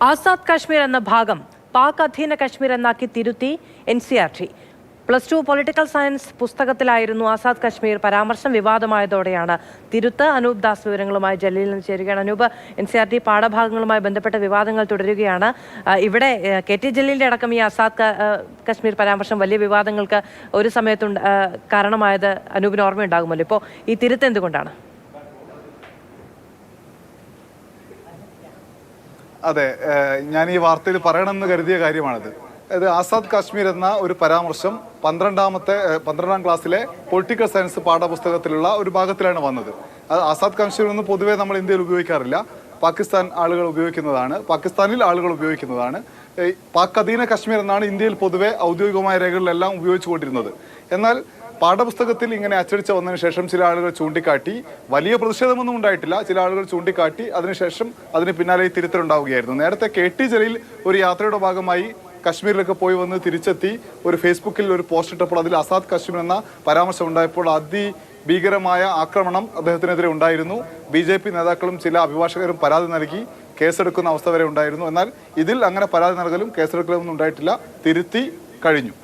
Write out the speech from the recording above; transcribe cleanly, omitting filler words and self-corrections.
ആസാദ് കാശ്മീർ എന്ന ഭാഗം പാക് അധീന കാശ്മീർ എന്നാക്കി തിരുത്തി NCERT. +2 പൊളിറ്റിക്കൽ സയൻസ് പുസ്തകത്തിലായിരുന്നു ആസാദ് കാശ്മീർ പരാമർശം. വിവാദമായതോടെയാണ് തിരുത്ത്. അനൂപ് ദാസ് വിവരങ്ങളുമായി ജലീലിൽ നിന്ന് ചേരുകയാണ്. അനൂപ്, NCERT പാഠഭാഗങ്ങളുമായി ബന്ധപ്പെട്ട വിവാദങ്ങൾ തുടരുകയാണ്. ഇവിടെ KT ജലീലിന്റെ അടക്കം ഈ ആസാദ് കാശ്മീർ പരാമർശം വലിയ വിവാദങ്ങൾക്ക് ഒരു സമയത്തും കാരണമായത് അനൂപിന് ഓർമ്മയുണ്ടാകുമല്ലോ. ഇപ്പോൾ ഈ തിരുത്ത് എന്തുകൊണ്ടാണ്? അതെ, ഞാൻ ഈ വാർത്തയിൽ പറയണമെന്ന് കരുതിയ കാര്യമാണിത്. അത് ആസാദ് കാശ്മീർ എന്ന ഒരു പരാമർശം 12ാം ക്ലാസ്സിലെ പൊളിറ്റിക്കൽ സയൻസ് പാഠപുസ്തകത്തിലുള്ള ഒരു ഭാഗത്തിലാണ് വന്നത്. അത് ആസാദ് കാശ്മീർ എന്ന് പൊതുവേ നമ്മൾ ഇന്ത്യയിൽ ഉപയോഗിക്കാറില്ല. പാകിസ്ഥാൻ ആളുകൾ ഉപയോഗിക്കുന്നതാണ്, പാകിസ്ഥാനിൽ ആളുകൾ ഉപയോഗിക്കുന്നതാണ്. പാക് അധീന കാശ്മീർ എന്നാണ് ഇന്ത്യയിൽ പൊതുവെ ഔദ്യോഗികമായ രേഖകളിലെല്ലാം ഉപയോഗിച്ചുകൊണ്ടിരുന്നത്. എന്നാൽ പാഠപുസ്തകത്തിൽ ഇങ്ങനെ അച്ചടിച്ച് വന്നതിന് ശേഷം ചില ആളുകൾ ചൂണ്ടിക്കാട്ടി, വലിയ പ്രതിഷേധമൊന്നും ഉണ്ടായിട്ടില്ല, ചില ആളുകൾ ചൂണ്ടിക്കാട്ടി, അതിനുശേഷം അതിന് പിന്നാലെ തിരുത്തലുണ്ടാവുകയായിരുന്നു. നേരത്തെ KT ജലീൽ ഒരു യാത്രയുടെ ഭാഗമായി കശ്മീരിലൊക്കെ പോയി വന്ന് തിരിച്ചെത്തി ഒരു ഫേസ്ബുക്കിൽ ഒരു പോസ്റ്റ് ഇട്ടപ്പോൾ അതിൽ ആസാദ് കാശ്മീർ എന്ന പരാമർശം ഉണ്ടായപ്പോൾ അതിഭീകരമായ ആക്രമണം അദ്ദേഹത്തിനെതിരെ ഉണ്ടായിരുന്നു. BJP നേതാക്കളും ചില അഭിഭാഷകരും പരാതി നൽകി കേസെടുക്കുന്ന അവസ്ഥ വരെ ഉണ്ടായിരുന്നു. എന്നാൽ ഇതിൽ അങ്ങനെ പരാതി നൽകലും കേസെടുക്കലും ഒന്നും ഉണ്ടായിട്ടില്ല, തിരുത്തി കഴിഞ്ഞു.